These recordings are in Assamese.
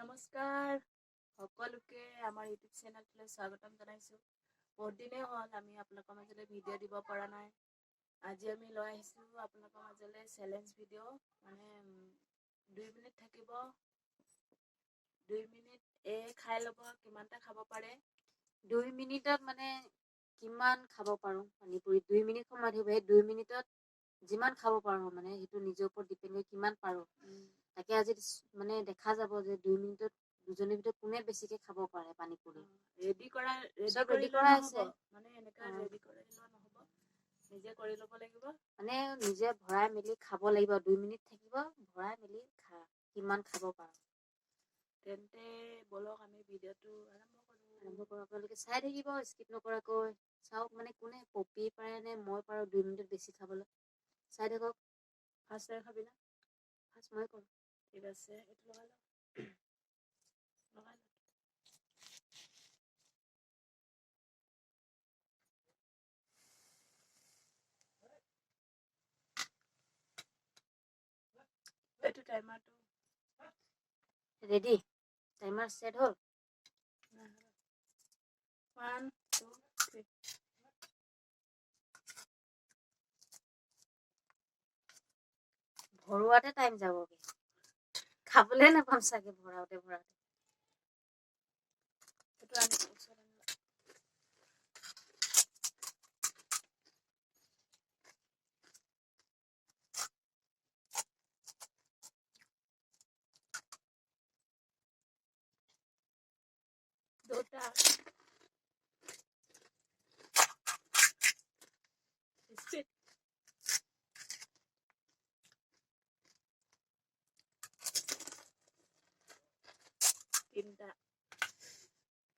নমস্কাৰ সকলোকে আমাৰ ইউটিউব চেনেলটোলৈ স্বাগতম জনাইছোঁ। বহুত দিনেই হ'ল আমি আপোনালোকৰ মাজলৈ ভিডিঅ' দিব পৰা নাই। আজি আমি লৈ আহিছোঁ আপোনালোকৰ মাজলৈ চেলেঞ্জ ভিডিঅ'। মানে 2 মিনিট থাকিব, 2 মিনিট খাই ল'ব, কিমানটা খাব পাৰে। 2 মিনিটত মানে কিমান খাব পাৰোঁ পানীপুৰি। 2 মিনিট সময় থাকিব, সেই 2 মিনিটত যিমান খাব পাৰোঁ মানে সেইটো নিজৰ ওপৰত ডিপেণ্ড কৰি কিমান পাৰোঁ। তাকে আজি মানে দেখা যাব যে 2 মিনিটত দুজনীৰ ভিতৰত কোনে বেছিকে খাব পাৰে পানীপুৰি। ৰেডি চব ৰেডি কৰিলে কৰা নহ'ব, আছে, মানে এনেকুৱা ৰেডি কৰিলে নহ'ব, নিজে কৰি ল'ব লাগিব। মানে নিজে ভৰাই মেলি খাব লাগিব। 2 মিনিট থাকিব, ভৰাই মেলি খা কিমান খাব পাৰোঁ। তেন্তে বলক আমি ভিডিঅ'টো আৰম্ভ কৰোঁ। আপোনালোকে চাই থাকিব, স্কিপ নকৰাকৈ চাওক মানে কোনে পপি পাৰে নে মই পাৰোঁ 2 মিনিটত বেছি খাবলৈ। চাই থাকক। ফাৰ্ষ্ট তই খাবি না? ফাৰ্ষ্ট মই কৰোঁ। ঠিক আছে, এইটো লগাই ল, লগাই ল। এইটো টাইমাৰটো ৰেডি, টাইমাৰ ছেট হ'ল। 1 2 3 ভৰোৱাতে টাইম যাবগে, খাবলে নাপাম চাগে ভৰাওতে। এইটো আনি ওচৰত আনি ল। দুটা স্পিড তিনটা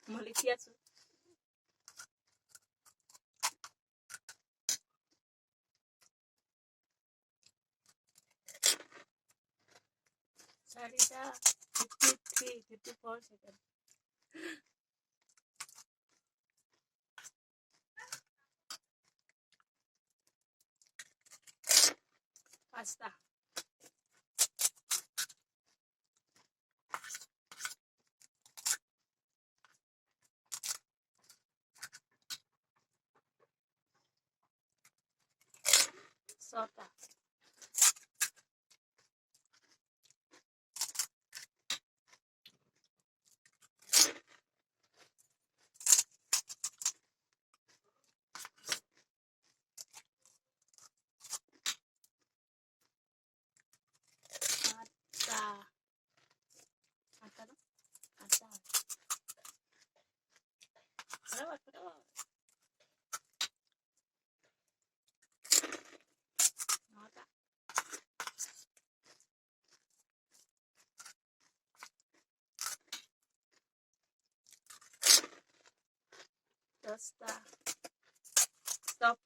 মই লিখি আছোঁ। চাৰিটা 53 54 ছেকেণ্ড। পাঁচটা ছটা আঠটা ন? আঠটা নটা দহটা। ষ্টপ।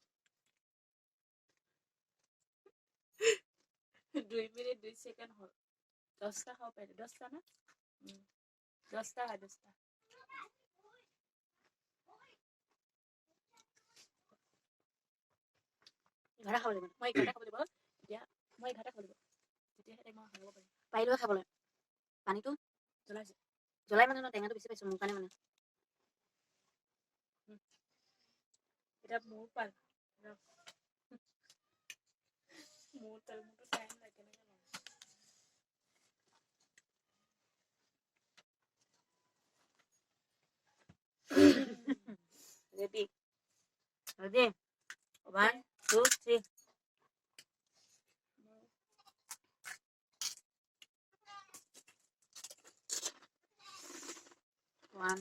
2 মিনিট 2 ছেকেণ্ড হ'ল। 10টা খাব পাৰিলে। 10টা না? 10টা হয়, 10টা। ঘৰা খাব লাগিব। মই 11টা খাব লাগিব। এতিয়া মই 11টা খাব লাগিব, তেতিয়াহে মই খাব পাৰিম। পাৰিলেও খাবলৈ পানীটো জ্বলাইছে, জ্বলাই মানে ন টেঙাটো বেছি পাইছোঁ মোৰ কাৰণে মানে। এতিয়া মোৰ পাল মোৰতো টাইম লাগে কেনেকৈ ল'ম। ৰেডি, ৰেডি, 1 2 3 1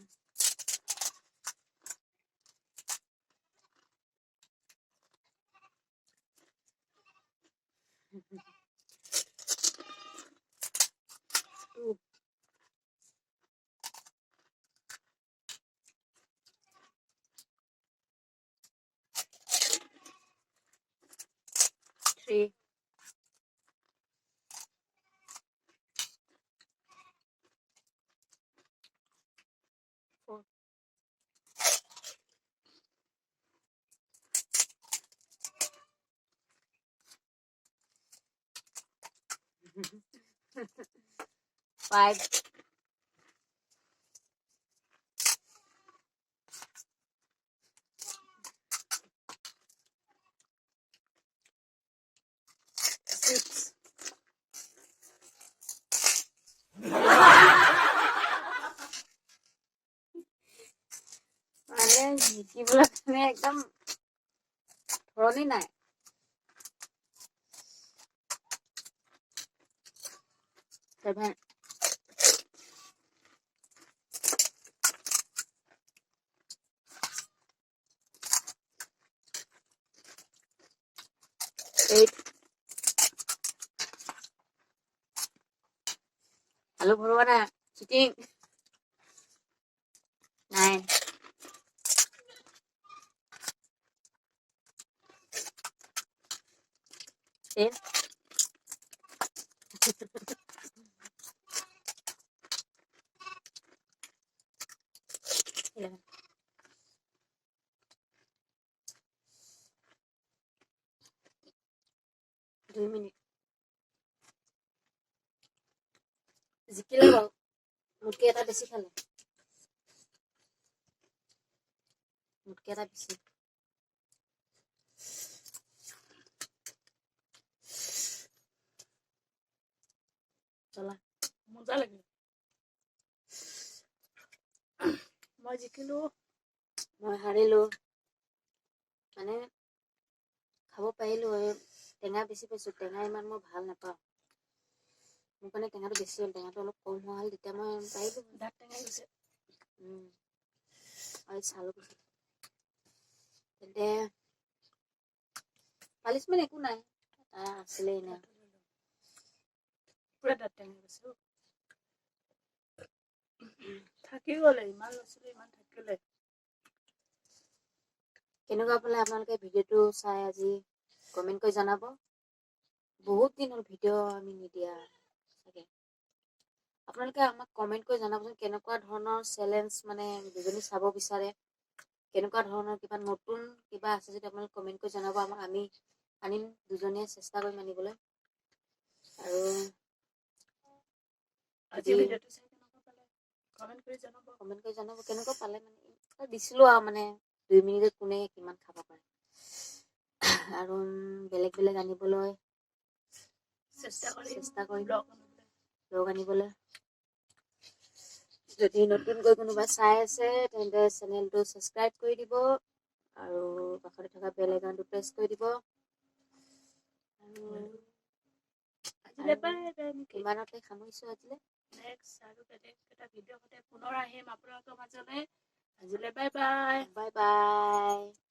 2 3 4 5 দেখিবলৈ মানে একদম ধৰণি নাই। 7 8 আলু ভৰোৱা নাই চিটিং 9 10 11 2 মিনিট জিকিলে বাৰু মোতকে এটা বেছি খালে মোতকে এটা বেছি চলা মজা লাগিল মই জিকিলো মই হাৰিলো মানে খাব পাৰিলো টেঙা বেছি পাইছো টেঙা ইমান মই ভাল নাপাওঁ মোৰ কাৰণে টেঙাটো বেছি হ'ল টেঙাটো অলপ কম হোৱা হ'ল তেতিয়া মই পাৰিলো দাঁত টেঙাই গৈছে আৰু চালো তেন্তে পালিচমেণ্ট একো নাই আছিলেই না পুৰা দাঁত টেঙাই গৈছে থাকি গ'লে ইমান লৈছিলো ইমান থাকিলে কেনেকুৱা পালে আপোনালোকে ভিডিঅ'টো চাই আজি কমেণ্ট কৰি জনাব বহুত দিন হ'ল ভিডিঅ' আমি নিদিয়া চাগে আপোনালোকে আমাক কমেণ্ট কৰি জনাবচোন কেনেকুৱা ধৰণৰ চেলেঞ্জ মানে দুজনী চাব বিচাৰে কেনেকুৱা ধৰণৰ কিবা নতুন কিবা আছে যদি আপোনালোকে কমেণ্ট কৰি জনাব আমাক আমি আনিম দুজনীয়ে চেষ্টা কৰিম আনিবলৈ আৰু আজি ভিডিঅ'টো চাই কেনেকুৱা পালে কমেণ্ট কৰি জনাব কেনেকুৱা পালে মানে দিছিলো আৰু মানে 2 মিনিটত কোনে কিমান খাব পাৰে আৰু বেলেগ বেলেগ আনিবলৈ চেষ্টা কৰিম লগ আনিবলৈ যদি নতুনকৈ কোনোবা চাই আছে তেন্তে চেনেলটো ছাবস্ক্ৰাইব কৰি দিব আৰু কাষতে থকা বেল আইকনটো প্ৰেছ কৰি দিব ইমানতে সামৰিছো আজিলৈ নেক্সট আৰু বেলেগ এটা ভিডিঅ' সৈতে পুনৰ আহিম আপোনালোকৰ মাজলৈ আজিলৈ বাই বাই বাই বাই